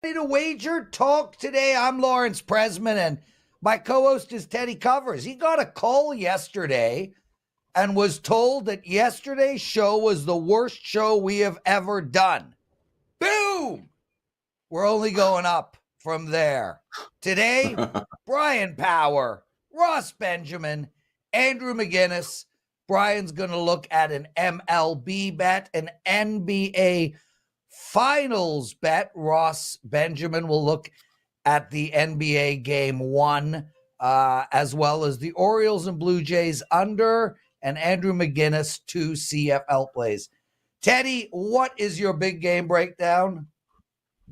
To Wager Talk Today. I'm Lawrence Presman, and my co-host is Teddy Covers. He got a call yesterday and was told that yesterday's show was the worst show we have ever done. Boom! We're only going up from there. Today, Bryan Power, Ross Benjamin, Andrew McInnis. Bryan's going to look at an MLB bet, an NBA Finals bet. Ross Benjamin will look at the NBA Game 1, as well as the Orioles and Blue Jays under, and Andrew McInnis 2 CFL plays. Teddy, what is your big game breakdown?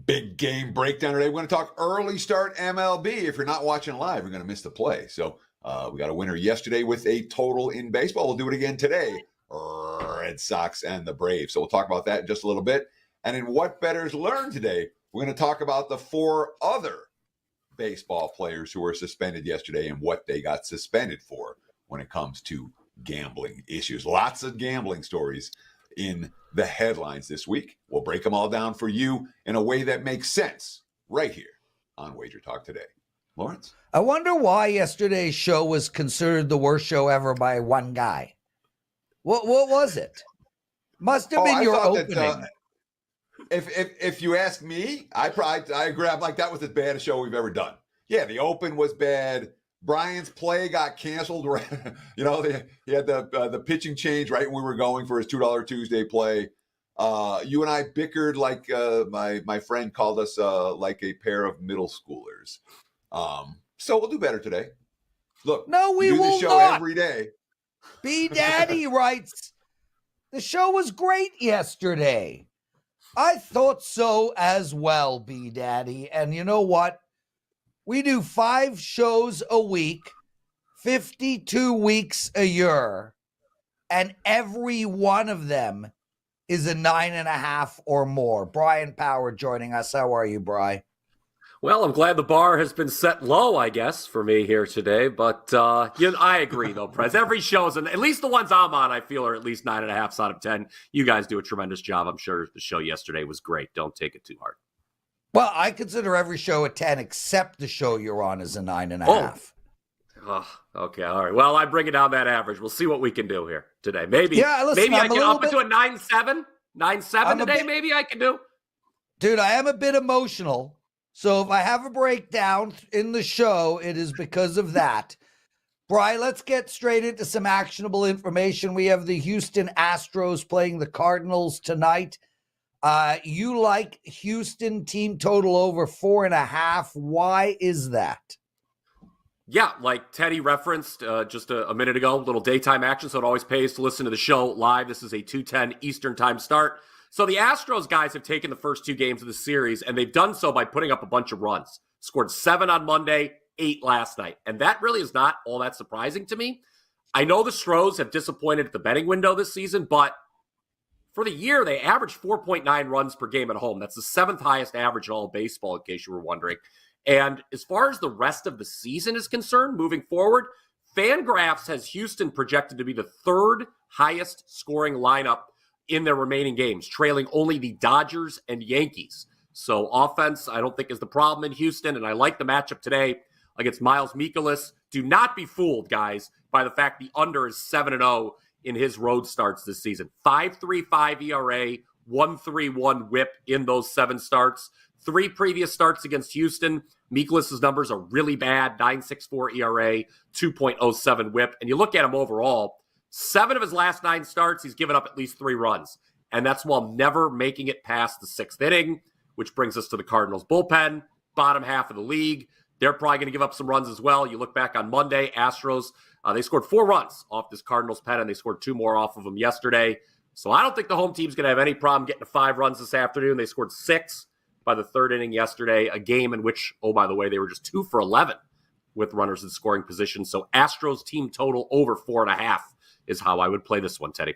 Big game breakdown today. We're going to talk early start MLB. If you're not watching live, you're going to miss the play. So we got a winner yesterday with a total in baseball. We'll do it again today. Red Sox and the Braves. So we'll talk about that in just a little bit. And in What Bettors Learned today, we're going to talk about the 4 other baseball players who were suspended yesterday and what they got suspended for when it comes to gambling issues. Lots of gambling stories in the headlines this week. We'll break them all down for you in a way that makes sense right here on Wager Talk Today. Lawrence? I wonder why yesterday's show was considered the worst show ever by one guy. What was it? Must have been your opening. If you ask me, I agree. I'm like, that was as bad a show we've ever done. Yeah, the open was bad. Brian's play got canceled. He had the pitching change right when we were going for his $2 Tuesday play. You and I bickered like my friend called us like a pair of middle schoolers. So we'll do better today. Look, no, we do will the show not. Every day. B Daddy writes, the show was great yesterday. I thought so as well, B Daddy. And you know what? We do 5 shows a week, 52 weeks a year, and every one of them is a 9.5 or more. Bryan Power joining us. How are you, Bri? Well, I'm glad the bar has been set low, I guess, for me here today. But I agree, though, Prez. Every show is, at least the ones I'm on, I feel are at least 9.5 out of 10. You guys do a tremendous job. I'm sure the show yesterday was great. Don't take it too hard. Well, I consider every show a 10, except the show you're on is a 9.5. Oh, okay. All right. Well, I bring it down that average. We'll see what we can do here today. Maybe I can up it to a 9.7. 9.7 today, maybe I can do. Dude, I am a bit emotional. So if I have a breakdown in the show, it is because of that. Bri, let's get straight into some actionable information. We have the Houston Astros playing the Cardinals tonight. You like Houston team total over 4.5. Why is that? Yeah, like Teddy referenced just a minute ago, little daytime action, so it always pays to listen to the show live. This is a 2:10 Eastern time start. So the Astros guys have taken the first 2 games of the series, and they've done so by putting up a bunch of runs. Scored 7 on Monday, 8 last night. And that really is not all that surprising to me. I know the Stros have disappointed at the betting window this season, but for the year, they averaged 4.9 runs per game at home. That's the 7th highest average in all of baseball, in case you were wondering. And as far as the rest of the season is concerned, moving forward, Fangraphs has Houston projected to be the 3rd highest scoring lineup in their remaining games, trailing only the Dodgers and Yankees. So offense, I don't think is the problem in Houston, and I like the matchup today against Miles McInnis. Do not be fooled, guys, by the fact the under is 7-0 in his road starts this season. 5.35 ERA, 1.31 whip in those 7 starts. 3 previous starts against Houston, McInnis' numbers are really bad, 9.64 ERA, 2.07 whip. And you look at him overall, 7 of his last 9 starts, he's given up at least 3 runs. And that's while never making it past the 6th inning, which brings us to the Cardinals bullpen, bottom half of the league. They're probably going to give up some runs as well. You look back on Monday, Astros, they scored 4 runs off this Cardinals pen, and they scored 2 more off of them yesterday. So I don't think the home team's going to have any problem getting to 5 runs this afternoon. They scored 6 by the 3rd inning yesterday, a game in which, oh, by the way, they were just 2 for 11 with runners in scoring position. So Astros team total over 4.5 is how I would play this one, Teddy.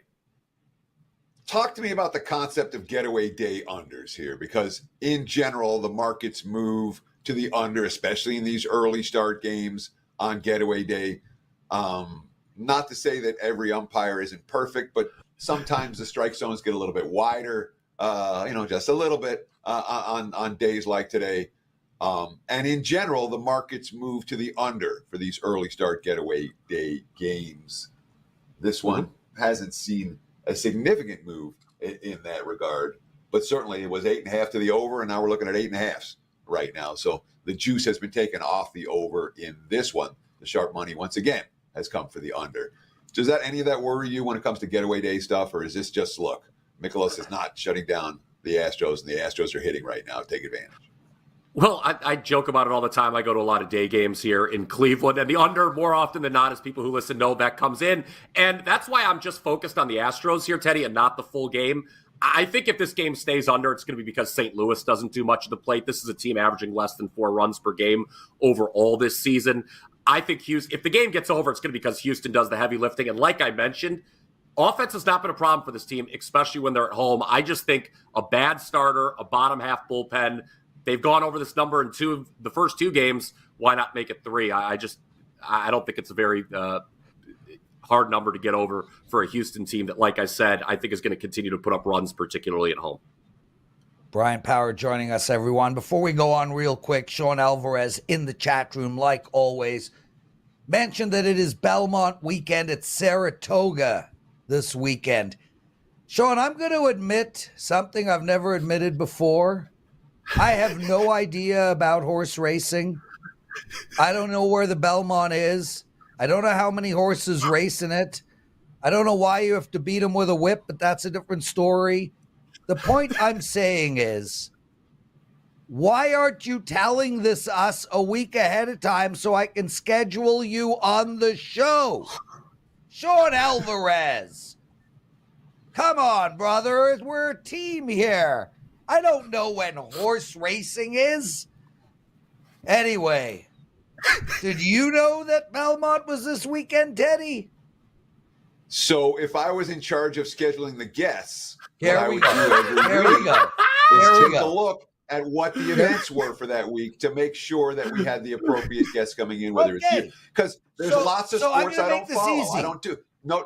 Talk to me about the concept of getaway day unders here, because in general, the markets move to the under, especially in these early start games on getaway day. Not to say that every umpire isn't perfect, but sometimes the strike zones get a little bit wider, just a little bit. on days like today. And in general, the markets move to the under for these early start getaway day games. This one hasn't seen a significant move in that regard, but certainly it was 8.5 to the over, and now we're looking at 8.5 right now. So the juice has been taken off the over in this one. The sharp money once again has come for the under. Does any of that worry you when it comes to getaway day stuff, or is this just look? McInnis is not shutting down the Astros, and the Astros are hitting right now. Take advantage. Well, I joke about it all the time. I go to a lot of day games here in Cleveland, and the under, more often than not, as people who listen know, that comes in. And that's why I'm just focused on the Astros here, Teddy, and not the full game. I think if this game stays under, it's going to be because St. Louis doesn't do much of the plate. This is a team averaging less than 4 runs per game overall this season. I think Houston, if the game gets over, it's going to be because Houston does the heavy lifting. And like I mentioned, offense has not been a problem for this team, especially when they're at home. I just think a bad starter, a bottom half bullpen, they've gone over this number in the first 2 games. Why not make it 3? I don't think it's a very hard number to get over for a Houston team that, like I said, I think is going to continue to put up runs, particularly at home. Bryan Power joining us, everyone. Before we go on real quick, Sean Alvarez in the chat room, like always, mentioned that it is Belmont weekend at Saratoga this weekend. Sean, I'm going to admit something I've never admitted before. I have no idea about horse racing. I don't know where the Belmont is. I don't know how many horses race in it. I don't know why you have to beat them with a whip, but that's a different story. The point I'm saying is, why aren't you telling us a week ahead of time so I can schedule you on the show? Sean Alvarez. Come on, brother. We're a team here. I don't know when horse racing is. Anyway, did you know that Belmont was this weekend, Teddy? So if I was in charge of scheduling the guests, Here we go. Take a look at what the events were for that week to make sure that we had the appropriate guests coming in, whether it's you. Because there's lots of sports I don't follow. I don't do. No,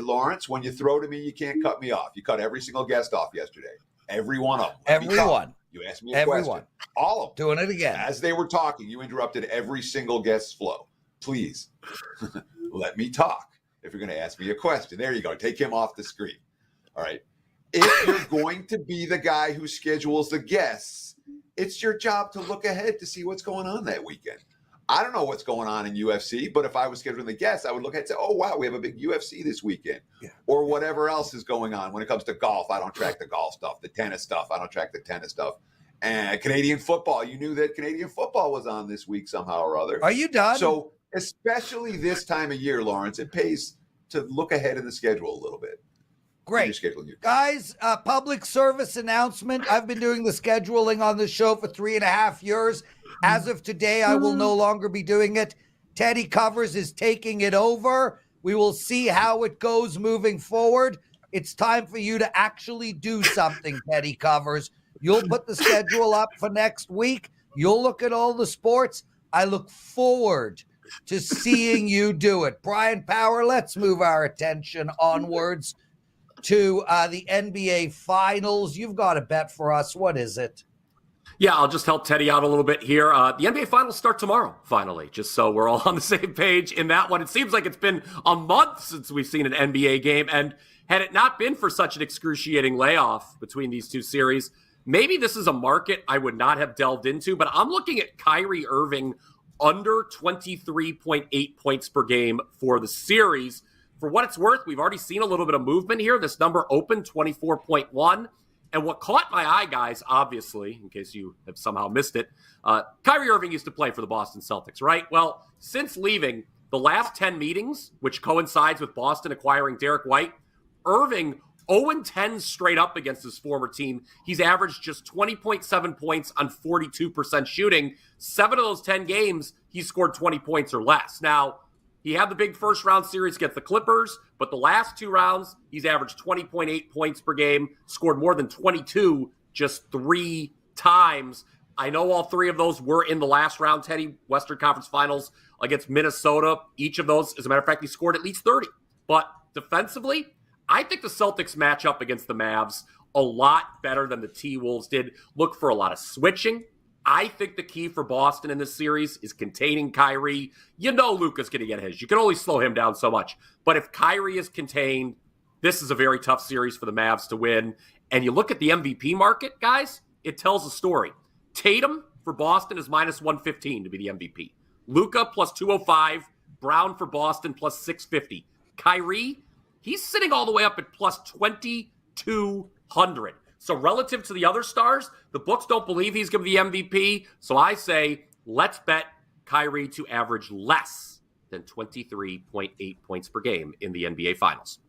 Lawrence, when you throw to me, you can't cut me off. You cut every single guest off yesterday. Every one of them. Everyone. You asked me a question. All of them. Doing it again. As they were talking, you interrupted every single guest's flow. Please, let me talk if you're going to ask me a question. There you go. Take him off the screen. All right. If you're going to be the guy who schedules the guests, it's your job to look ahead to see what's going on that weekend. I don't know what's going on in UFC, but if I was scheduling the guests, I would look ahead and say, oh, wow, we have a big UFC this weekend. Yeah. Or whatever else is going on. When it comes to golf, I don't track the golf stuff. The tennis stuff, I don't track the tennis stuff. And Canadian football, you knew that Canadian football was on this week somehow or other. Are you done? So especially this time of year, Lawrence, it pays to look ahead in the schedule a little bit. Great. Guys, public service announcement. I've been doing the scheduling on the show for 3.5 years. As of today, I will no longer be doing it. Teddy Covers is taking it over. We will see how it goes moving forward. It's time for you to actually do something, Teddy Covers. You'll put the schedule up for next week. You'll look at all the sports. I look forward to seeing you do it. Bryan Power, let's move our attention onwards to the NBA Finals. You've got a bet for us. What is it? Yeah, I'll just help Teddy out a little bit here. The NBA Finals start tomorrow, finally, just so we're all on the same page in that one. It seems like it's been a month since we've seen an NBA game, and had it not been for such an excruciating layoff between these two series, maybe this is a market I would not have delved into, but I'm looking at Kyrie Irving under 23.8 points per game for the series. For what it's worth, we've already seen a little bit of movement here. This number opened 24.1. And what caught my eye, guys, obviously, in case you have somehow missed it, Kyrie Irving used to play for the Boston Celtics, right? Well, since leaving, the last 10 meetings, which coincides with Boston acquiring Derek White, Irving 0-10 straight up against his former team. He's averaged just 20.7 points on 42% shooting. 7 of those 10 games, he scored 20 points or less. Now, he had the big first-round series against the Clippers, but the last 2 rounds, he's averaged 20.8 points per game, scored more than 22 just 3 times. I know all 3 of those were in the last round, Teddy, Western Conference Finals against Minnesota. Each of those, as a matter of fact, he scored at least 30. But defensively, I think the Celtics match up against the Mavs a lot better than the T-Wolves did. Look for a lot of switching. I think the key for Boston in this series is containing Kyrie. You know Luka's going to get his. You can only slow him down so much. But if Kyrie is contained, this is a very tough series for the Mavs to win. And you look at the MVP market, guys, it tells a story. Tatum for Boston is minus 115 to be the MVP. Luka plus 205. Brown for Boston plus 650. Kyrie, he's sitting all the way up at plus 2,200. So relative to the other stars, the books don't believe he's going to be MVP. So I say, let's bet Kyrie to average less than 23.8 points per game in the NBA Finals.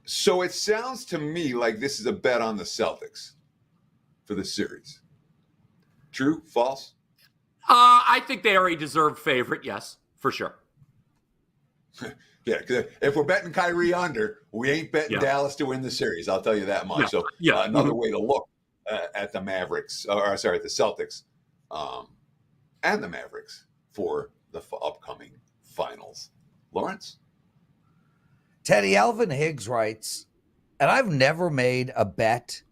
So it sounds to me like this is a bet on the Celtics for the series. True? False? I think they are a deserved favorite, yes, for sure. Yeah, because if we're betting Kyrie under, we ain't betting Dallas to win the series. I'll tell you that much. So another way to look at the Mavericks, at the Celtics, and the Mavericks for the upcoming finals. Lawrence? Teddy, Alvin Higgs writes, and I've never made a bet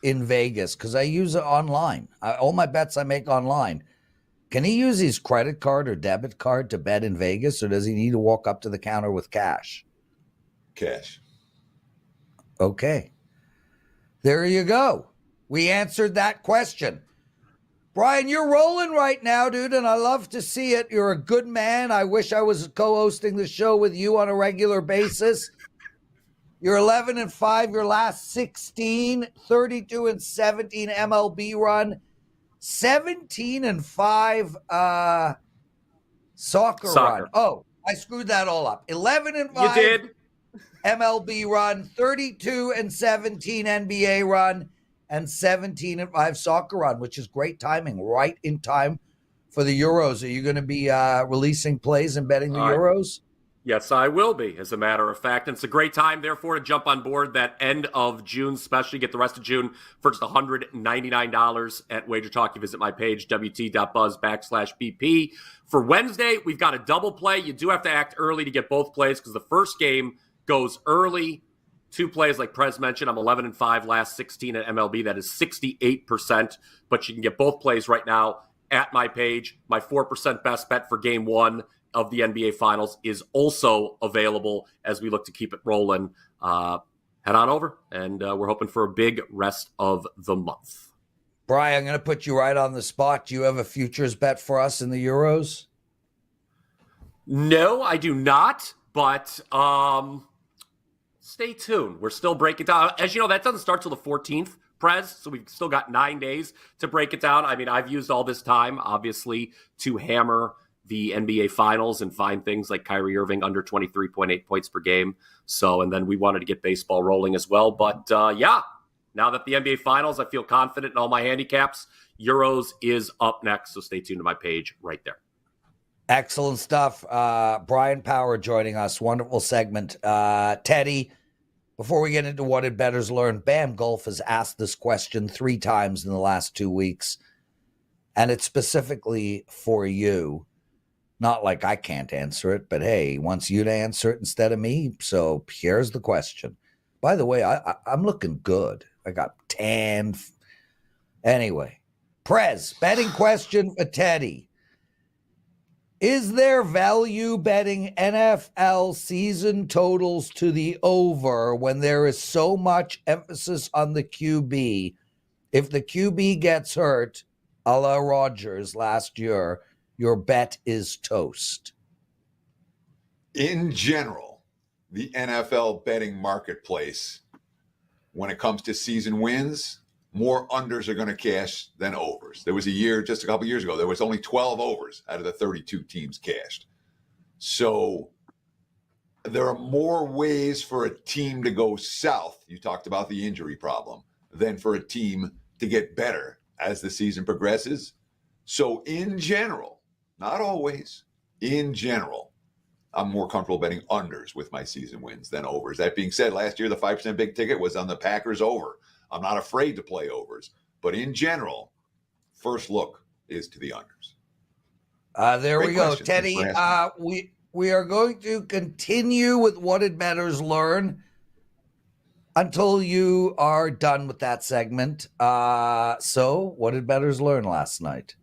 in Vegas because I use it online. All my bets I make online. Can he use his credit card or debit card to bet in Vegas, or does he need to walk up to the counter with cash? Cash. Okay. There you go. We answered that question. Bryan, you're rolling right now, dude, and I love to see it. You're a good man. I wish I was co-hosting the show with you on a regular basis. You're 11-5, your last 16, 32-17 MLB run. 17-5 soccer run. Oh, I screwed that all up. 11-5. You did. MLB run, 32-17 NBA run, and 17-5 soccer run, which is great timing, right in time for the Euros. Are you going to be releasing plays and betting the Euros? Yes, I will be, as a matter of fact. And it's a great time, therefore, to jump on board that end of June, especially get the rest of June for just $199 at WagerTalk. You visit my page, wt.buzz/BP. For Wednesday, we've got a double play. You do have to act early to get both plays because the first game goes early. 2 plays, like Prez mentioned. I'm 11-5, last 16 at MLB. That is 68%. But you can get both plays right now at my page. My 4% best bet for game 1 of the NBA Finals is also available as we look to keep it rolling. Head on over, and we're hoping for a big rest of the month. Bryan, I'm going to put you right on the spot. Do you have a futures bet for us in the Euros? No, I do not, but stay tuned. We're still breaking down. As you know, that doesn't start till the 14th, Prez, so we've still got 9 days to break it down. I mean, I've used all this time, obviously, to hammer the NBA Finals and find things like Kyrie Irving under 23.8 points per game. So, and then we wanted to get baseball rolling as well. But now that the NBA Finals, I feel confident in all my handicaps. Euros is up next, so stay tuned to my page right there. Excellent stuff. Bryan Power joining us. Wonderful segment. Teddy, before we get into what did bettors learn, Bam Golf has asked this question 3 times in the last 2 weeks, and it's specifically for you. Not like I can't answer it, but hey, he wants you to answer it instead of me. So here's the question. By the way, I'm looking good. I got tan. Anyway, Prez, betting question for Teddy. Is there value betting NFL season totals to the over when there is so much emphasis on the QB? If the QB gets hurt, a la Rodgers last year, your bet is toast. In general, the NFL betting marketplace, when it comes to season wins, more unders are going to cash than overs. There was a year, just a couple years ago, there was only 12 overs out of the 32 teams cashed. So there are more ways for a team to go south. You talked about the injury problem, than for a team to get better as the season progresses. So in general, not always, in general, I'm more comfortable betting unders with my season wins than overs. That being said, last year the 5% big ticket was on the Packers over. I'm not afraid to play overs. But in general, first look is to the unders. There we go, Teddy. We are going to continue with what did bettors learn. until you are done with that segment. So what did bettors learn last night?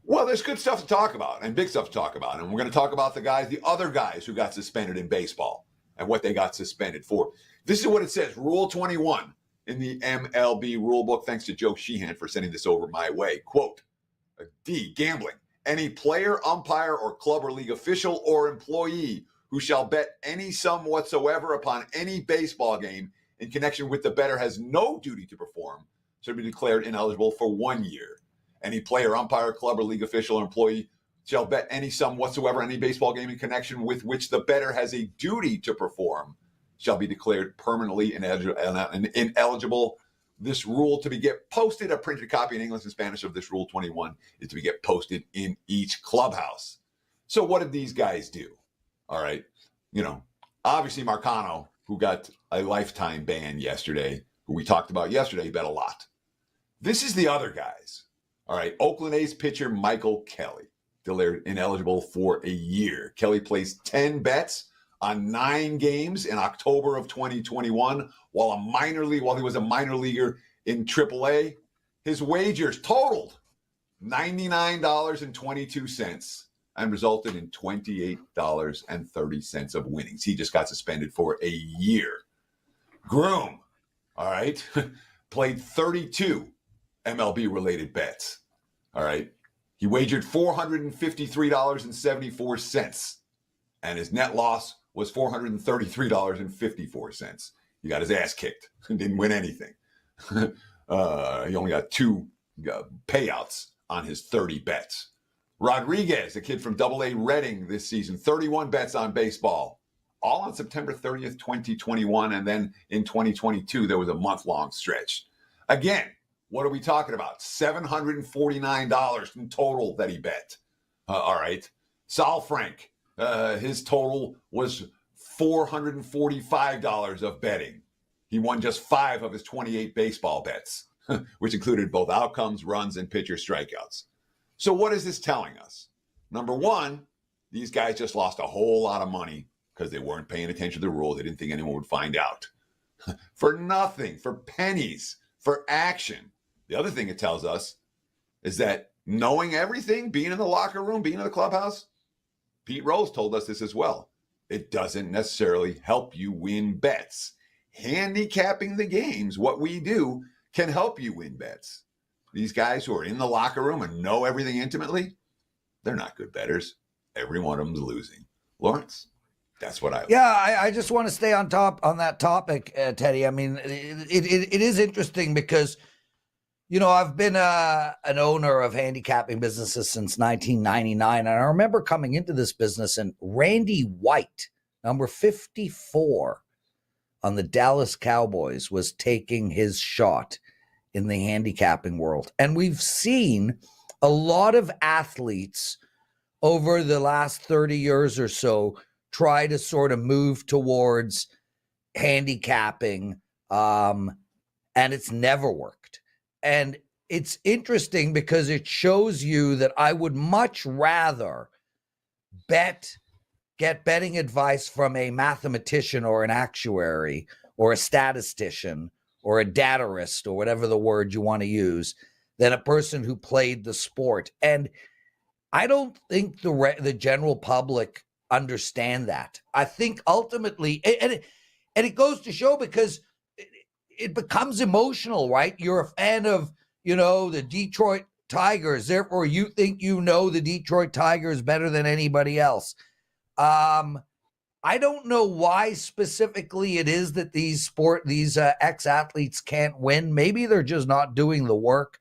Well, there's good stuff to talk about and big stuff to talk about. And we're going to talk about the other guys who got suspended in baseball and what they got suspended for. This is what it says. Rule 21 in the MLB rulebook. Thanks to Joe Sheehan for sending this over my way. Quote, D, gambling. Any player, umpire, or club or league official or employee who shall bet any sum whatsoever upon any baseball game in connection with the bettor has no duty to perform, shall be declared ineligible for 1 year. Any player, umpire, club, or league official or employee shall bet any sum whatsoever any baseball game in connection with which the bettor has a duty to perform shall be declared permanently ineligible. This rule to be get posted, a printed copy in English and Spanish of this Rule 21 is to be get posted in each clubhouse. So what did these guys do? All right. Obviously Marcano, who got a lifetime ban yesterday, who we talked about yesterday, bet a lot. This is the other guys. All right. Oakland A's pitcher Michael Kelly, declared ineligible for a year. Kelly placed 10 bets on 9 games in October of 2021 while he was a minor leaguer in AAA. His wagers totaled $99.22 and resulted in $28.30 of winnings. He just got suspended for a year. Groom, all right, played 32 MLB-related bets, all right. He wagered $453.74, and his net loss was $433.54. He got his ass kicked and didn't win anything. He only got 2 payouts on his 30 bets. Rodriguez, a kid from AA Reading this season, 31 bets on baseball, all on September 30th, 2021. And then in 2022, there was a month-long stretch. Again, what are we talking about? $749 in total that he bet. All right. Sal Frank, his total was $445 of betting. He won just 5 of his 28 baseball bets, which included both outcomes, runs, and pitcher strikeouts. So what is this telling us? Number one, these guys just lost a whole lot of money because they weren't paying attention to the rule. They didn't think anyone would find out. For nothing, for pennies, for action. The other thing it tells us is that knowing everything, being in the locker room, being in the clubhouse, Pete Rose told us this as well. It doesn't necessarily help you win bets. Handicapping the games, what we do, can help you win bets. These guys who are in the locker room and know everything intimately, they're not good bettors. Every one of them's losing. Lawrence, that's what I. Yeah, I just want to stay on that topic, Teddy. I mean, it is interesting because, I've been an owner of handicapping businesses since 1999, and I remember coming into this business and Randy White, number 54 on the Dallas Cowboys, was taking his shot in the handicapping world. And we've seen a lot of athletes over the last 30 years or so try to sort of move towards handicapping, and it's never worked. And it's interesting because it shows you that I would much rather get betting advice from a mathematician or an actuary or a statistician or a datarist or whatever the word you want to use than a person who played the sport. And I don't think the general public understand that. I think ultimately, and it goes to show because it becomes emotional, right? You're a fan of, the Detroit Tigers. Therefore, you think the Detroit Tigers better than anybody else. I don't know why specifically it is that these ex-athletes can't win. Maybe they're just not doing the work,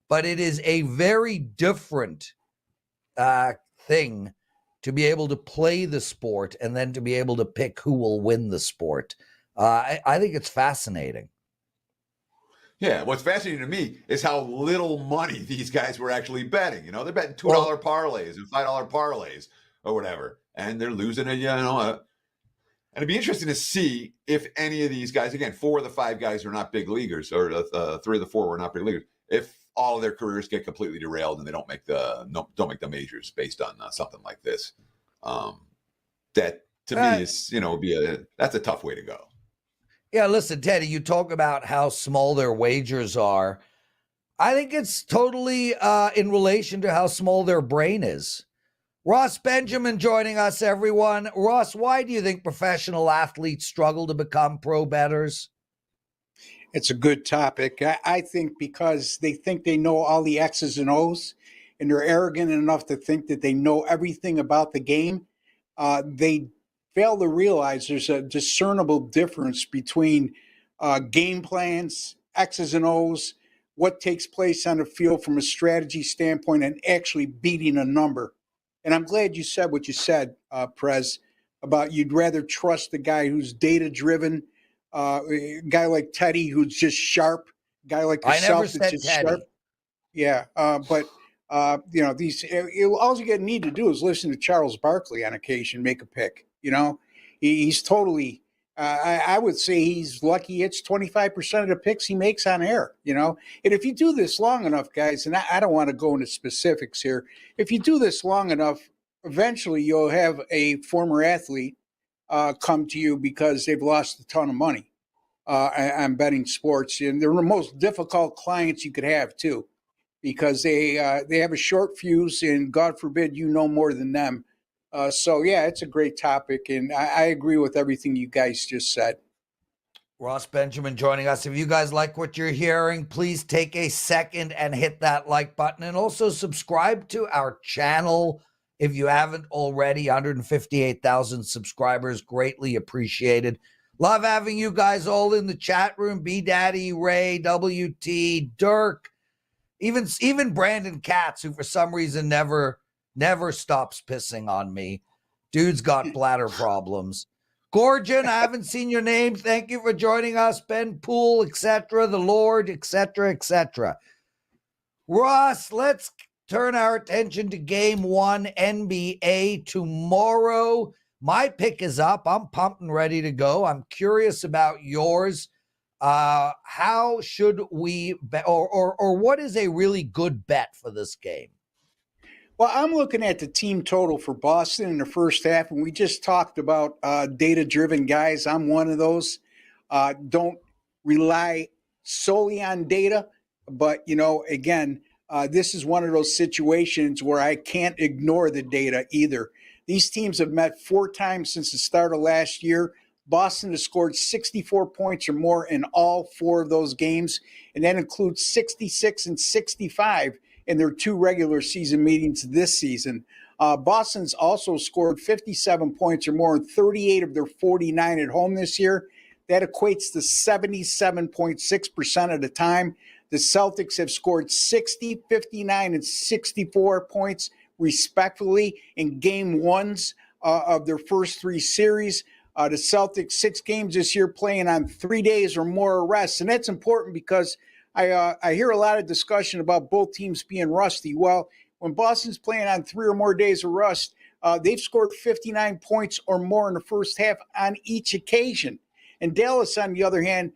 but it is a very different thing to be able to play the sport and then to be able to pick who will win the sport. I think it's fascinating. Yeah, what's fascinating to me is how little money these guys were actually betting. They're betting $2 parlays and $5 parlays or whatever, and they're losing it. And it'd be interesting to see if any of these guys, again, 4 of the 5 guys are not big leaguers, or 3 of the 4 were not big leaguers, if all of their careers get completely derailed and they don't make the majors based on something like this. That to me is, that's a tough way to go. Yeah, listen, Teddy, you talk about how small their wagers are. I think it's totally in relation to how small their brain is. Ross Benjamin joining us, everyone. Ross, why do you think professional athletes struggle to become pro bettors? It's a good topic. I think because they think they know all the X's and O's, and they're arrogant enough to think that they know everything about the game. They fail to realize there's a discernible difference between game plans, X's and O's, what takes place on the field from a strategy standpoint, and actually beating a number. And I'm glad you said what you said, Prez, about you'd rather trust the guy who's data driven, a guy like Teddy who's just sharp, a guy like I never yourself that's said just Teddy. sharp. Yeah, but these all you need to do is listen to Charles Barkley on occasion, make a pick. He's totally. I would say he's lucky. It's 25% of the picks he makes on air. And if you do this long enough, guys, and I don't want to go into specifics here. If you do this long enough, eventually you'll have a former athlete come to you because they've lost a ton of money on betting sports, and they're the most difficult clients you could have too, because they have a short fuse, and God forbid you know more than them. So yeah, it's a great topic, and I agree with everything you guys just said. Ross Benjamin joining us. If you guys like what you're hearing, please take a second and hit that like button, and also subscribe to our channel if you haven't already. 158,000 subscribers, greatly appreciated. Love having you guys all in the chat room. B Daddy, Ray, WT, Dirk, even Brandon Katz, who for some reason never stops pissing on me. Dude's got bladder problems. Gorgon, I haven't seen your name. Thank you for joining us. Ben Poole, etc., the Lord, etc., etc. Ross, let's turn our attention to Game 1 NBA tomorrow. My pick is up. I'm pumped and ready to go. I'm curious about yours. How should we bet, or what is a really good bet for this game? Well, I'm looking at the team total for Boston in the first half, and we just talked about data-driven guys. I'm one of those. Don't rely solely on data, but, again, this is one of those situations where I can't ignore the data either. These teams have met 4 times since the start of last year. Boston has scored 64 points or more in all 4 of those games, and that includes 66 and 65 in their 2 regular season meetings this season. Boston's also scored 57 points or more in 38 of their 49 at home this year. That equates to 77.6% of the time. The Celtics have scored 60, 59, and 64 points respectively in game 1s of their first 3 series. The Celtics 6 games this year playing on 3 days or more rest. And that's important because I hear a lot of discussion about both teams being rusty. Well, when Boston's playing on 3 or more days of rust, they've scored 59 points or more in the first half on each occasion. And Dallas, on the other hand,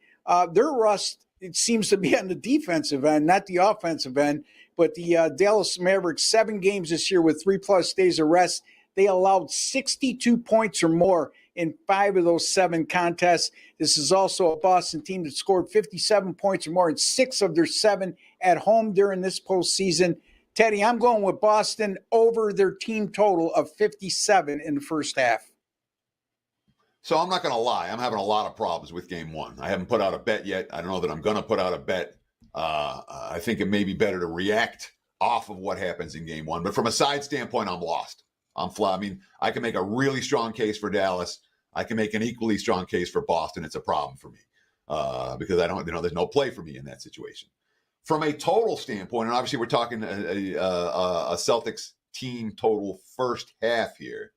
their rust, it seems to be on the defensive end, not the offensive end. But the Dallas Mavericks, 7 games this year with 3+ days of rest, they allowed 62 points or more in 5 of those 7 contests. This is also a Boston team that scored 57 points or more in 6 of their 7 at home during this postseason. Teddy, I'm going with Boston over their team total of 57 in the first half. So I'm not going to lie. I'm having a lot of problems with Game 1. I haven't put out a bet yet. I don't know that I'm going to put out a bet. I think it may be better to react off of what happens in Game 1. But from a side standpoint, I'm lost. I'm flat. I mean, I can make a really strong case for Dallas. I can make an equally strong case for Boston. It's a problem for me because I don't, there's no play for me in that situation. From a total standpoint, and obviously we're talking a Celtics team total first half here.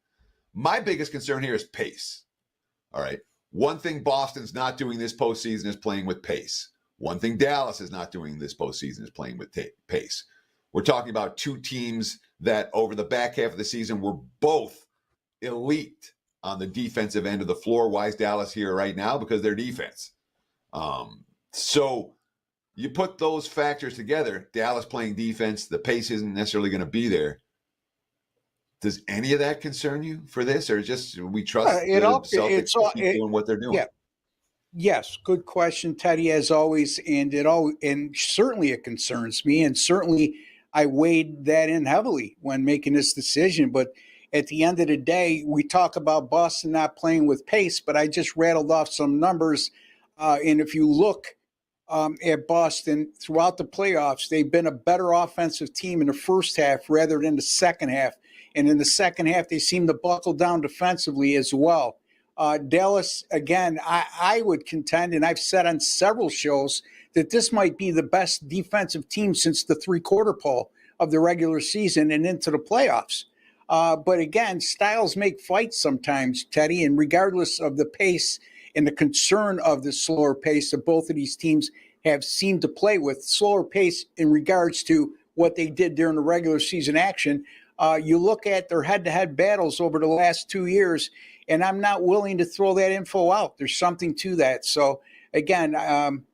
My biggest concern here is pace. All right. One thing Boston's not doing this postseason is playing with pace. One thing Dallas is not doing this postseason is playing with pace. We're talking about 2 teams that over the back half of the season were both elite on the defensive end of the floor. Why is Dallas here right now? Because their defense. So you put those factors together, Dallas playing defense, the pace isn't necessarily going to be there. Does any of that concern you for this, or just we trust the Celtics to keep doing what they're doing? Yeah. Yes, good question, Teddy, as always, and certainly it concerns me, and certainly I weighed that in heavily when making this decision. But at the end of the day, we talk about Boston not playing with pace, but I just rattled off some numbers, and if you look at Boston throughout the playoffs, they've been a better offensive team in the first half rather than the second half, and in the second half, they seem to buckle down defensively as well. Dallas, again, I would contend, and I've said on several shows, that this might be the best defensive team since the three-quarter pole of the regular season and into the playoffs. But again, styles make fights sometimes, Teddy, and regardless of the pace and the concern of the slower pace that both of these teams have seemed to play with, slower pace in regards to what they did during the regular season action, you look at their head-to-head battles over the last 2 years, and I'm not willing to throw that info out. There's something to that. So, again,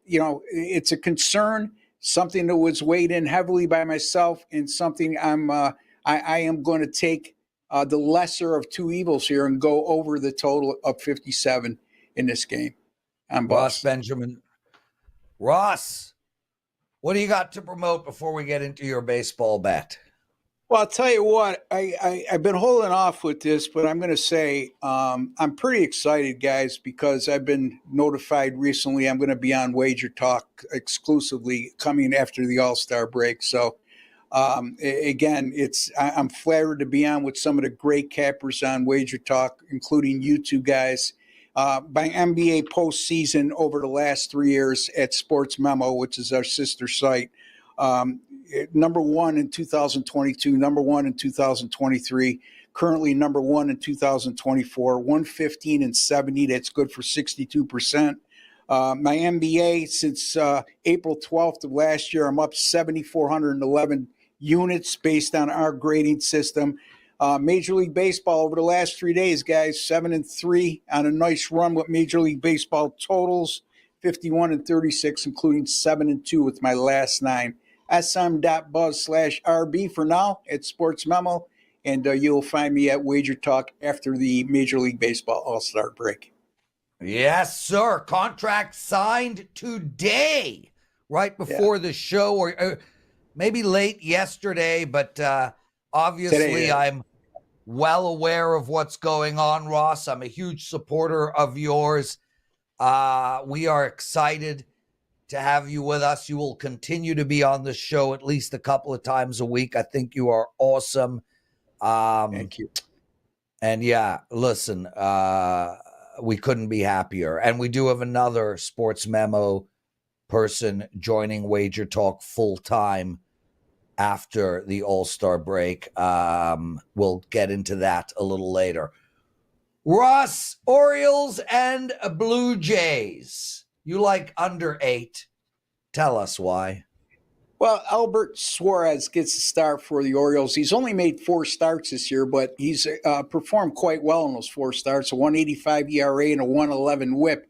it's a concern, something that was weighed in heavily by myself, and something I am going to take the lesser of two evils here and go over the total of 57 in this game. I'm Ross Boston. Benjamin. Ross, what do you got to promote before we get into your baseball bet? Well, I'll tell you what, I've been holding off with this, but I'm going to say I'm pretty excited, guys, because I've been notified recently I'm going to be on Wager Talk exclusively coming after the All-Star break. So, again, I'm flattered to be on with some of the great cappers on Wager Talk, including you two guys. By NBA postseason over the last 3 years at Sports Memo, which is our sister site. Number one in 2022, number one in 2023, currently number one in 2024, 115 and 70. That's good for 62%. My NBA since April 12th of last year, I'm up 7,411 units based on our grading system. Major League Baseball over the last 3 days, guys, 7-3 on a nice run with Major League Baseball totals, 51 and 36, including 7-2 with my last 9. sm.buzz/RB for now at Sports Memo, and you'll find me at Wager Talk after the Major League Baseball All-Star break. Yes, sir. Contract signed today, right before the show, or maybe late yesterday, but obviously Today, yeah. I'm well aware of what's going on, Ross. I'm a huge supporter of yours. We are excited to have you with us. You will continue to be on the show at least a couple of times a week. I think you are awesome. Thank you. And yeah, listen, we couldn't be happier. And we do have another Sports Memo person joining Wager Talk full time after the All-Star break. We'll get into that a little later. Ross, Orioles and Blue Jays. You like under 8. Tell us why. Well, Albert Suarez gets the start for the Orioles. He's only made 4 starts this year, but he's performed quite well in those 4 starts, a 1.85 ERA and a 1.11 whip.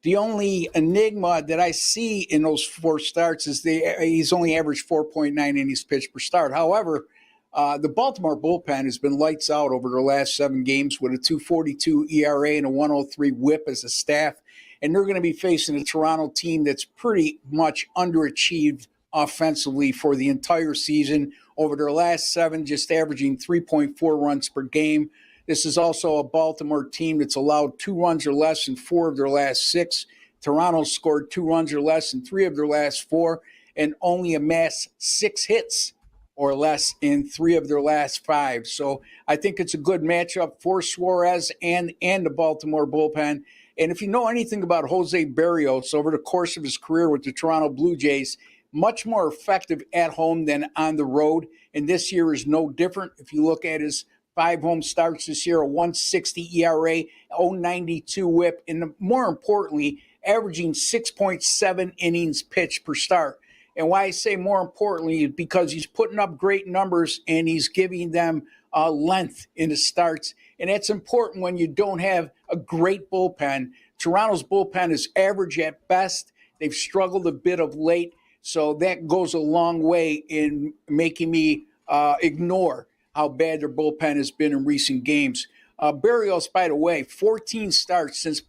The only enigma that I see in those 4 starts is he's only averaged 4.9 innings pitched per start. However, the Baltimore bullpen has been lights out over the last 7 games with a 2.42 ERA and a 1.03 whip as a staff. And they're going to be facing a Toronto team that's pretty much underachieved offensively for the entire season. Over their last 7, just averaging 3.4 runs per game. This is also a Baltimore team that's allowed 2 runs or less in 4 of their last 6. Toronto scored 2 runs or less in 3 of their last 4 and only amassed 6 hits or less in 3 of their last 5. So I think it's a good matchup for Suarez and the Baltimore bullpen. And if you know anything about Jose Berrios over the course of his career with the Toronto Blue Jays, much more effective at home than on the road. And this year is no different. If you look at his 5 home starts this year, a 1.60 ERA, 0.92 whip, and more importantly, averaging 6.7 innings pitched per start. And why I say more importantly is because he's putting up great numbers and he's giving them length in the starts. And that's important when you don't have a great bullpen. Toronto's bullpen is average at best. They've struggled a bit of late. So that goes a long way in making me ignore how bad their bullpen has been in recent games. Berrios, by the way, 14 starts since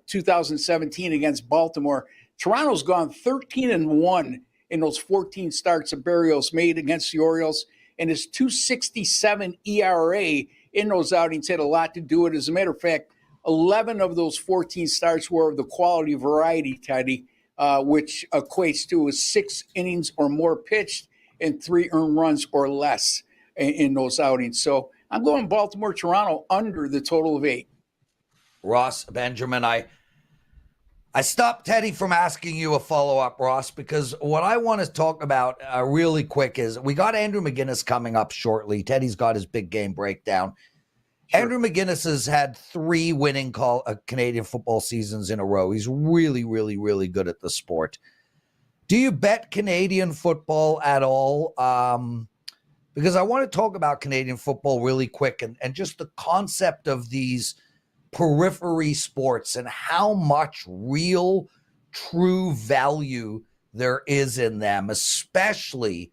2017 against Baltimore. Toronto's gone 13-1 in those 14 starts that Berrios made against the Orioles, and his 2.67 ERA in those outings had a lot to do with it. As a matter of fact, 11 of those 14 starts were of the quality variety, Teddy, which equates to 6 innings or more pitched and 3 earned runs or less in those outings. So I'm going Baltimore-Toronto under the total of 8. Ross, Benjamin, I stopped Teddy from asking you a follow-up, Ross, because what I want to talk about really quick is we got Andrew McInnis coming up shortly. Teddy's got his big game breakdown. Sure. Andrew McInnis has had 3 winning Canadian football seasons in a row. He's really, really, really good at the sport. Do you bet Canadian football at all? Because I want to talk about Canadian football really quick and just the concept of these periphery sports and how much real, true value there is in them, especially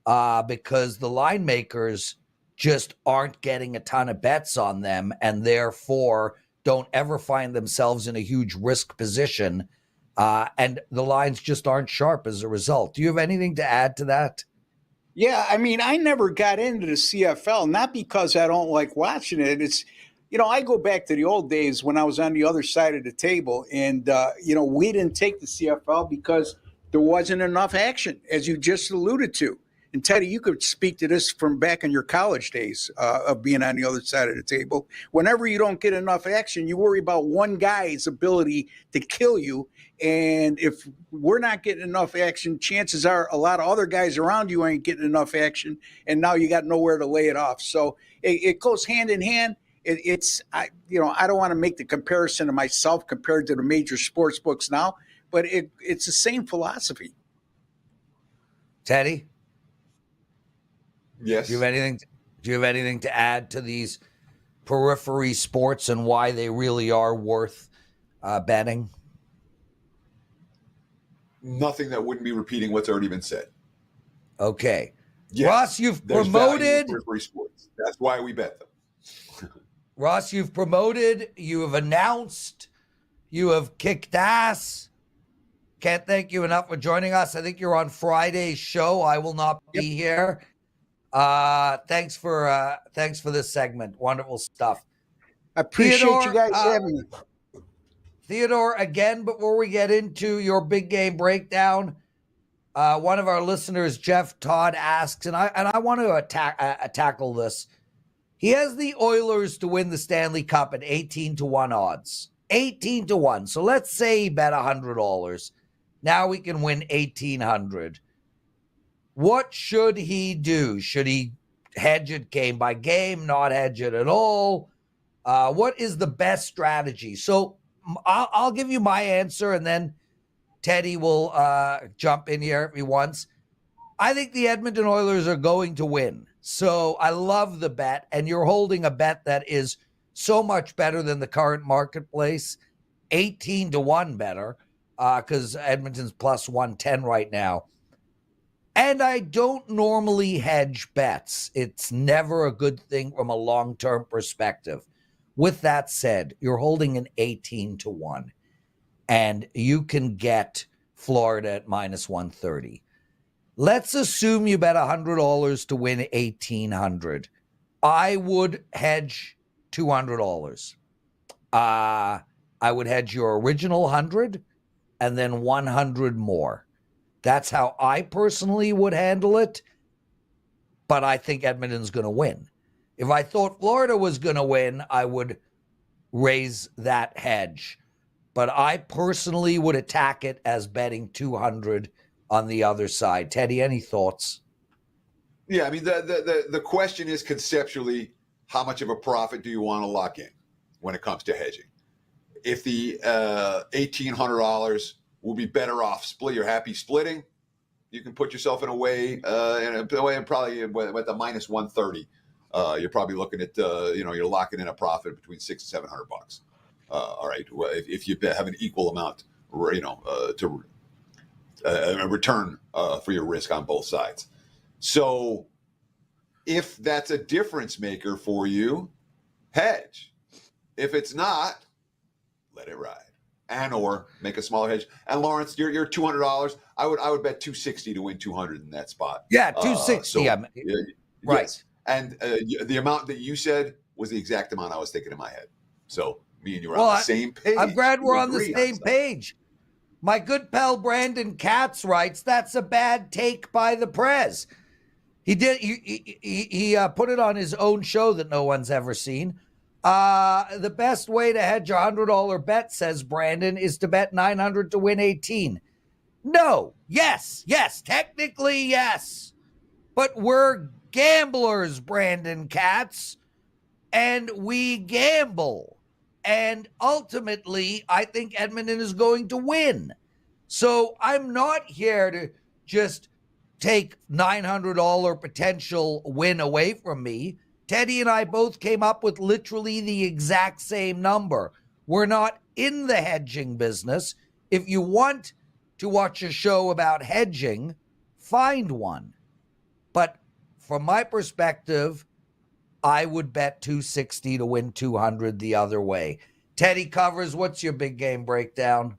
because the line makers just aren't getting a ton of bets on them and therefore don't ever find themselves in a huge risk position. And the lines just aren't sharp as a result. Do you have anything to add to that? Yeah, I mean, I never got into the CFL, not because I don't like watching it. It's, I go back to the old days when I was on the other side of the table and, we didn't take the CFL because there wasn't enough action, as you just alluded to. And Teddy, you could speak to this from back in your college days of being on the other side of the table. Whenever you don't get enough action, you worry about one guy's ability to kill you. And if we're not getting enough action, chances are a lot of other guys around you ain't getting enough action. And now you got nowhere to lay it off. So it goes hand in hand. I don't want to make the comparison of myself compared to the major sports books now, but it's the same philosophy. Teddy? Yes. Do you have anything to add to these periphery sports and why they really are worth betting? Nothing that wouldn't be repeating what's already been said. Okay. Yes, Ross, you've there's promoted value in periphery sports. That's why we bet them. Ross, you've promoted, you have announced, you have kicked ass. Can't thank you enough for joining us. I think you're on Friday's show. I will not be here. Thanks for this segment. Wonderful stuff. I appreciate you guys having me. Theodore, again, before we get into your big game breakdown, one of our listeners, Jeff Todd, asks, and I want to tackle this. He has the Oilers to win the Stanley Cup at 18-1 odds. 18-1. So let's say he bet $100. Now we can win $1,800. What should he do? Should he hedge it game by game, not hedge it at all? What is the best strategy? So I'll give you my answer, and then Teddy will jump in here if he wants. I think the Edmonton Oilers are going to win. So I love the bet, and you're holding a bet that is so much better than the current marketplace, 18-1 better, because Edmonton's plus 110 right now. And I don't normally hedge bets. It's never a good thing from a long-term perspective. With that said, you're holding an 18-1, and you can get Florida at minus 130. Let's assume you bet $100 to win $1,800. I would hedge $200. I would hedge your original 100 and then 100 more. That's how I personally would handle it, but I think Edmonton's going to win. If I thought Florida was going to win, I would raise that hedge. But I personally would attack it as betting 200 on the other side. Teddy, any thoughts? Yeah, I mean, the question is conceptually, how much of a profit do you want to lock in when it comes to hedging? If the $1,800 will be better off you're happy splitting, you can put yourself in a way, and probably with the minus 130, you're probably looking at, you're locking in a profit between $600 and $700. All right, if you have an equal amount, to a return for your risk on both sides. So if that's a difference maker for you, hedge. If it's not, let it ride. And or make a smaller hedge. And Lawrence, you're $200. I would bet 260 to win 200 in that spot. Yeah, 260. Right. Yes. And the amount that you said was the exact amount I was thinking in my head. So me and you are on the same page. I'm glad we're on the same page. My good pal Brandon Katz writes, that's a bad take by the Prez. He did. He put it on his own show that no one's ever seen. The best way to hedge a $100 bet, says Brandon, is to bet 900 to win 18. No. Yes. Technically, yes. But we're gamblers, Brandon Katz, and we gamble. And ultimately, I think Edmonton is going to win. So I'm not here to just take $900 potential win away from me. Teddy and I both came up with literally the exact same number. We're not in the hedging business. If you want to watch a show about hedging, find one. But from my perspective, I would bet 260 to win 200 the other way. Teddy Covers, what's your big game breakdown?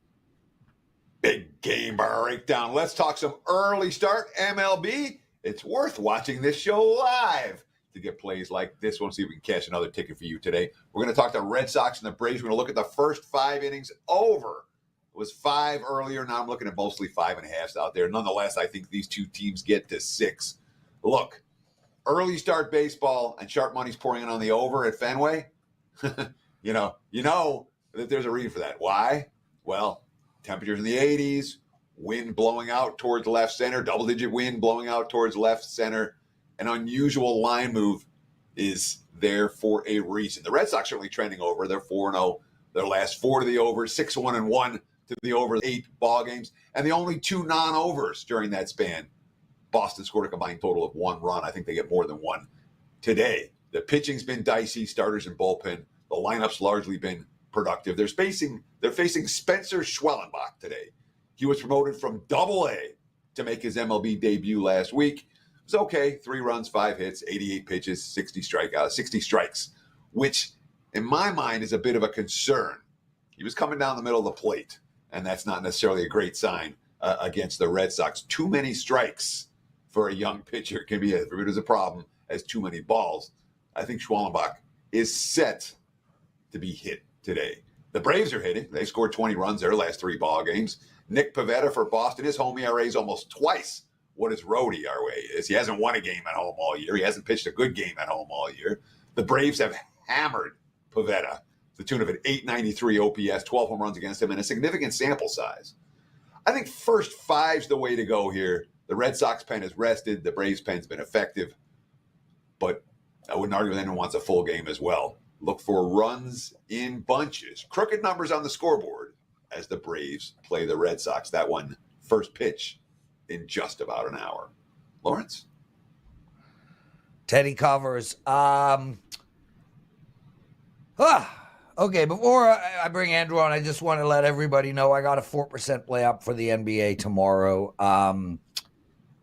Big game breakdown. Let's talk some early start MLB. It's worth watching this show live to get plays like this one. See if we can cash another ticket for you today. We're going to talk to Red Sox and the Braves. We're going to look at the first 5 innings over. It was 5 earlier. Now I'm looking at mostly 5.5s out there. Nonetheless, I think these two teams get to 6. Look, early start baseball and sharp money's pouring in on the over at Fenway. you know that there's a reason for that. Why? Well, temperatures in the 80s, wind blowing out towards left center, double-digit wind blowing out towards left center. An unusual line move is there for a reason. The Red Sox certainly trending over. They're 4-0. Their last 4 to the over, 6-1-1 to the over, 8 ball games, and the only 2 non-overs during that span. Boston scored a combined total of 1 run. I think they get more than 1 today. The pitching's been dicey, starters and bullpen. The lineup's largely been productive. They're facing Spencer Schwellenbach today. He was promoted from Double-A to make his MLB debut last week. It was okay, 3 runs, 5 hits, 88 pitches, 60 strikes, which in my mind is a bit of a concern. He was coming down the middle of the plate, and that's not necessarily a great sign against the Red Sox. Too many strikes for a young pitcher can be as a problem as too many balls. I think Schwellenbach is set to be hit today. The Braves are hitting. They scored 20 runs their last 3 ball games. Nick Pivetta for Boston, his home ERA is almost twice what his road ERA is. He hasn't won a game at home all year. He hasn't pitched a good game at home all year. The Braves have hammered Pivetta to the tune of an 893 OPS, 12 home runs against him, and a significant sample size. I think first 5's the way to go here. The Red Sox pen is rested. The Braves pen's been effective. But I wouldn't argue with anyone who wants a full game as well. Look for runs in bunches. Crooked numbers on the scoreboard as the Braves play the Red Sox. That one, first pitch in just about an hour. Lawrence? Teddy Covers. Okay, before I bring Andrew on, I just want to let everybody know I got a 4% play up for the NBA tomorrow.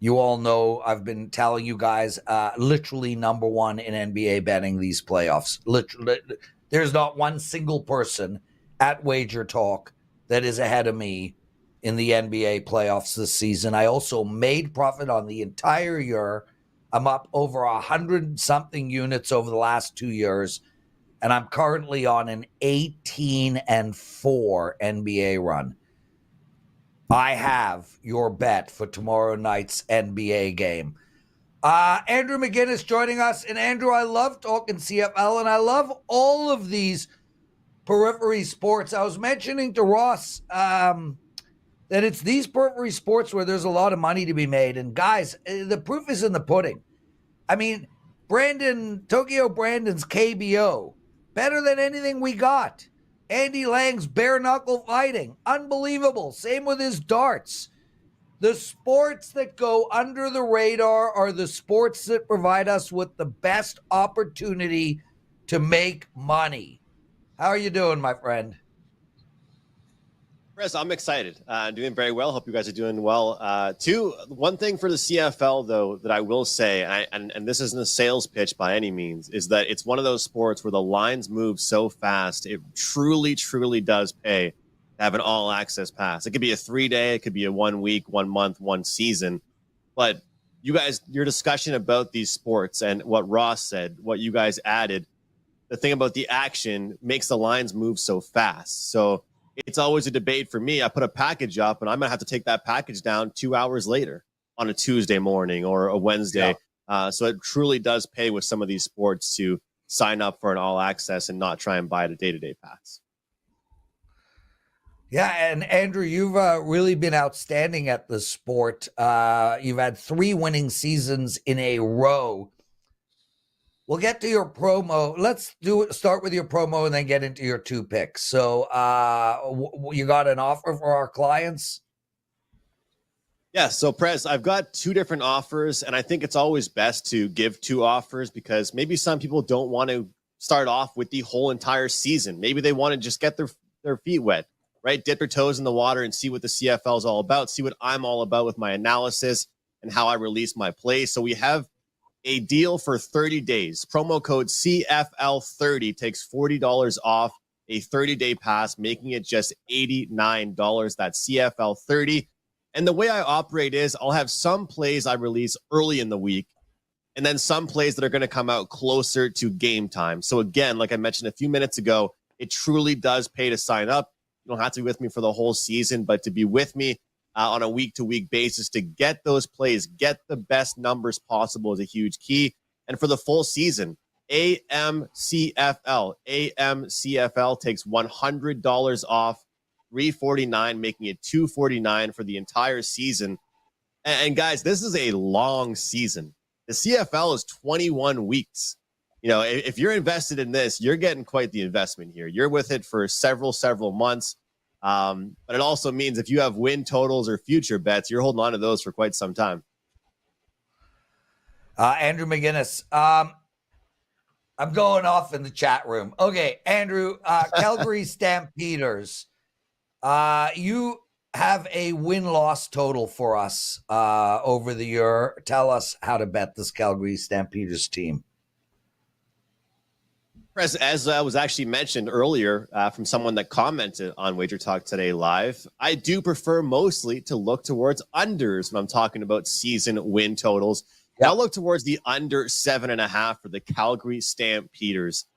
You all know I've been telling you guys, literally number 1 in NBA betting these playoffs. Literally, there's not one single person at WagerTalk that is ahead of me in the NBA playoffs this season. I also made profit on the entire year. I'm up over 100-something units over the last 2 years, and I'm currently on an 18-4 NBA run. I have your bet for tomorrow night's NBA game. Andrew McInnis joining us. And Andrew, I love talking CFL, and I love all of these periphery sports. I was mentioning to Ross that it's these periphery sports where there's a lot of money to be made. And guys, the proof is in the pudding. I mean, Tokyo Brandon's KBO, better than anything we got. Andy Lang's bare knuckle fighting, unbelievable. Same with his darts. The sports that go under the radar are the sports that provide us with the best opportunity to make money. How are you doing, my friend? Prez, I'm excited. Doing very well. Hope you guys are doing well. One thing for the CFL, though, that I will say, and this isn't a sales pitch by any means, is that it's one of those sports where the lines move so fast. It truly, truly does pay to have an all-access pass. It could be a 3-day, it could be a 1 week, 1 month, 1 season. But you guys, your discussion about these sports and what Ross said, what you guys added, the thing about the action makes the lines move so fast. So it's always a debate for me. I put a package up and I'm going to have to take that package down 2 hours later on a Tuesday morning or a Wednesday. Yeah. So it truly does pay with some of these sports to sign up for an all access and not try and buy a day-to-day pass. Yeah, and Andrew, you've really been outstanding at the sport. You've had 3 winning seasons in a row. We'll get to your promo. Let's start with your promo and then get into your 2 picks. So you got an offer for our clients? Yeah, so Prez, I've got 2 different offers, and I think it's always best to give 2 offers because maybe some people don't want to start off with the whole entire season. Maybe they want to just get their feet wet, right? Dip their toes in the water and see what the CFL is all about, see what I'm all about with my analysis and how I release my plays. So we have a deal for 30 days. Promo code CFL30 takes $40 off a 30-day pass, making it just $89. That's CFL30. And the way I operate is I'll have some plays I release early in the week and then some plays that are going to come out closer to game time. So again, like I mentioned a few minutes ago, it truly does pay to sign up. You don't have to be with me for the whole season, but to be with me on a week-to-week basis to get those plays, get the best numbers possible is a huge key. And for the full season, AMCFL takes $100 off, $349, making it $249 for the entire season. And guys, this is a long season. The CFL is 21 weeks. You know, if you're invested in this, you're getting quite the investment here. You're with it for several months. But it also means if you have win totals or future bets, you're holding on to those for quite some time. Andrew McInnis, I'm going off in the chat room. Okay, Andrew, Calgary Stampeders. You have a win-loss total for us over the year. Tell us how to bet this Calgary Stampeders team. As was actually mentioned earlier from someone that commented on WagerTalk Today Live, I do prefer mostly to look towards unders when I'm talking about season win totals. Yep. I'll look towards the under 7.5 for the Calgary Stampeders.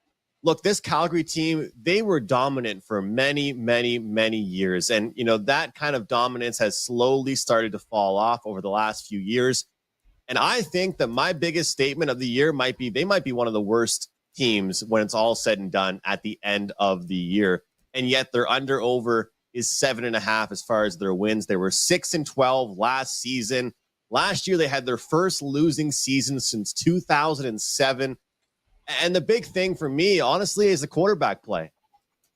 Look, this Calgary team, they were dominant for many, many, many years. And, you know, that kind of dominance has slowly started to fall off over the last few years. And I think that my biggest statement of the year might be they might be one of the worst teams when it's all said and done at the end of the year. And yet their under over is 7.5 as far as their wins. They were 6-12 last season. Last year, they had their first losing season since 2007. And the big thing for me, honestly, is the quarterback play.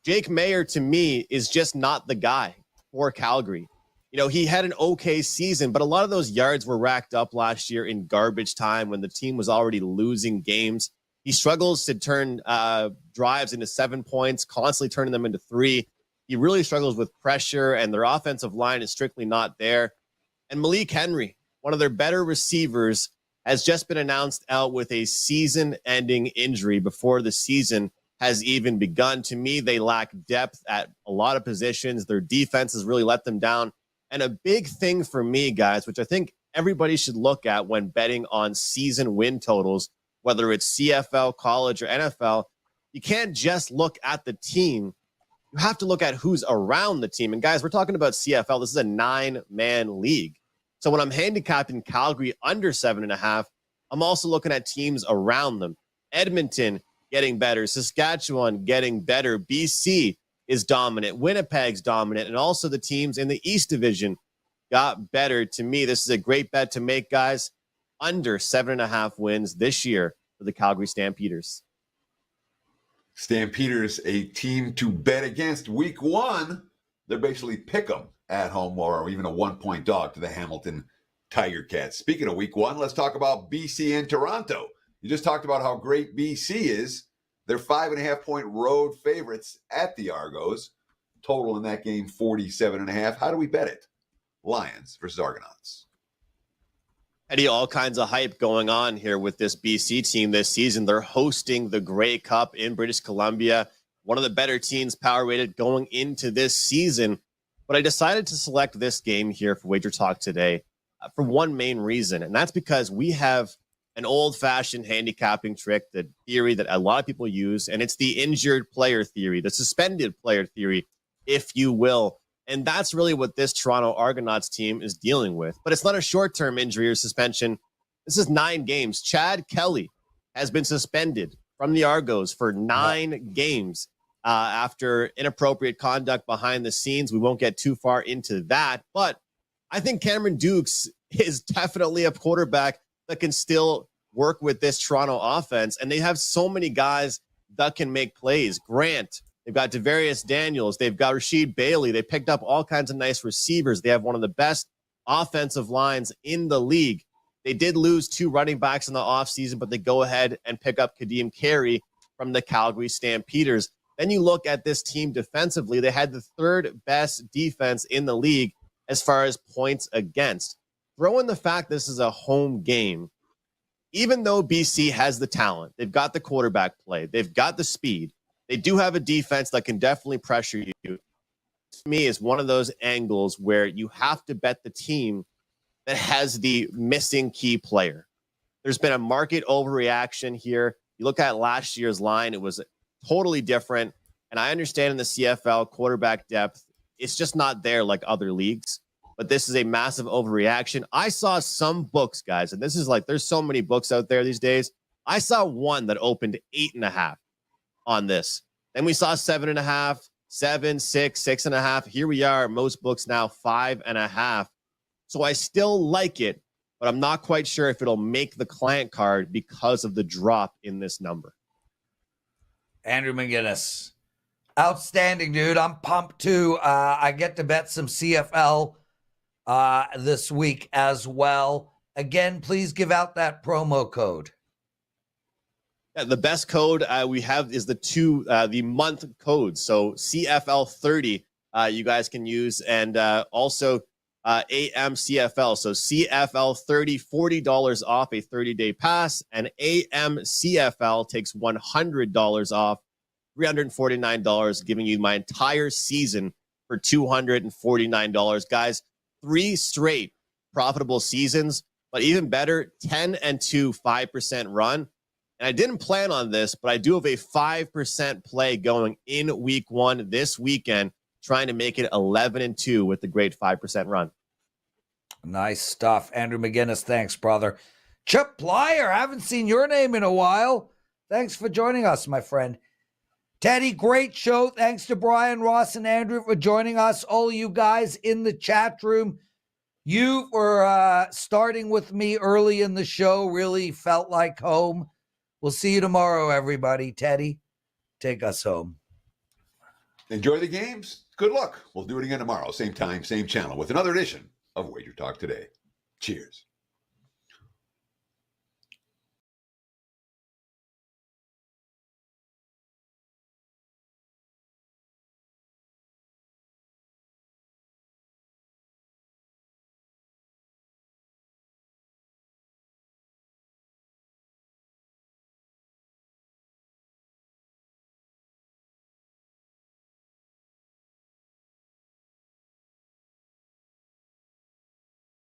Jake Mayer, to me, is just not the guy for Calgary. You know, he had an okay season, but a lot of those yards were racked up last year in garbage time when the team was already losing games. He struggles to turn drives into 7 points, constantly turning them into 3. He really struggles with pressure, and their offensive line is strictly not there. And Malik Henry, one of their better receivers, has just been announced out with a season-ending injury before the season has even begun. To me, they lack depth at a lot of positions. Their defense has really let them down. And a big thing for me, guys, which I think everybody should look at when betting on season win totals, whether it's CFL, college, or NFL, you can't just look at the team. You have to look at who's around the team. And guys, we're talking about CFL. This is a 9-man league. So when I'm handicapping Calgary under 7.5, I'm also looking at teams around them. Edmonton getting better. Saskatchewan getting better. BC is dominant. Winnipeg's dominant. And also the teams in the East Division got better. To me, this is a great bet to make, guys. Under 7.5 wins this year for the Calgary Stampeders. Stampeders, a team to bet against. Week 1, they're basically pick 'em at home or even a 1-point dog to the Hamilton Tiger Cats. Speaking of week 1, let's talk about BC and Toronto. You just talked about how great BC is. They're 5.5-point road favorites at the Argos. Total in that game, 47.5. How do we bet it? Lions versus Argonauts. Eddie, all kinds of hype going on here with this BC team this season. They're hosting the Grey Cup in British Columbia. One of the better teams power rated going into this season. But I decided to select this game here for Wager Talk today for one main reason. And that's because we have an old-fashioned handicapping trick, the theory that a lot of people use. And it's the injured player theory, the suspended player theory, if you will. And that's really what this Toronto Argonauts team is dealing with. But it's not a short-term injury or suspension. This is 9 games. Chad Kelly has been suspended from the Argos for 9 games after inappropriate conduct behind the scenes. We won't get too far into that. But I think Cameron Dukes is definitely a quarterback that can still work with this Toronto offense. And they have so many guys that can make plays. Grant. They've got Devarius Daniels. They've got Rasheed Bailey. They picked up all kinds of nice receivers. They have one of the best offensive lines in the league. They did lose 2 running backs in the offseason, but they go ahead and pick up Kadeem Carey from the Calgary Stampeders. Then you look at this team defensively. They had the 3rd best defense in the league as far as points against. Throw in the fact this is a home game. Even though BC has the talent, they've got the quarterback play, they've got the speed, they do have a defense that can definitely pressure you. To me, is one of those angles where you have to bet the team that has the missing key player. There's been a market overreaction here. You look at last year's line, it was totally different. And I understand in the CFL quarterback depth, it's just not there like other leagues. But this is a massive overreaction. I saw some books, guys, and this is like, there's so many books out there these days. I saw one that opened 8.5 on this. Then we saw 7.5, 7, 6, 6.5. Here we are. Most books now 5.5. So I still like it, but I'm not quite sure if it'll make the client card because of the drop in this number. Andrew McInnis. Outstanding, dude. I'm pumped too. I get to bet some CFL this week as well. Again, please give out that promo code. Yeah, the best code we have is the month code. So CFL30 you guys can use, and also AMCFL. So CFL30, $40 off a 30-day pass, and AMCFL takes $100 off, $349, giving you my entire season for $249. Guys, 3 straight profitable seasons, but even better, 10-2, 5% run. And I didn't plan on this, but I do have a 5% play going in week 1 this weekend, trying to make it 11-2 with the great 5% run. Nice stuff. Andrew McInnis, thanks, brother. Chip Plyer, haven't seen your name in a while. Thanks for joining us, my friend. Teddy, great show. Thanks to Bryan, Ross, and Andrew for joining us. All you guys in the chat room, you were starting with me early in the show. Really felt like home. We'll see you tomorrow, everybody. Teddy, take us home. Enjoy the games. Good luck. We'll do it again tomorrow. Same time, same channel with another edition of Wager Talk Today. Cheers.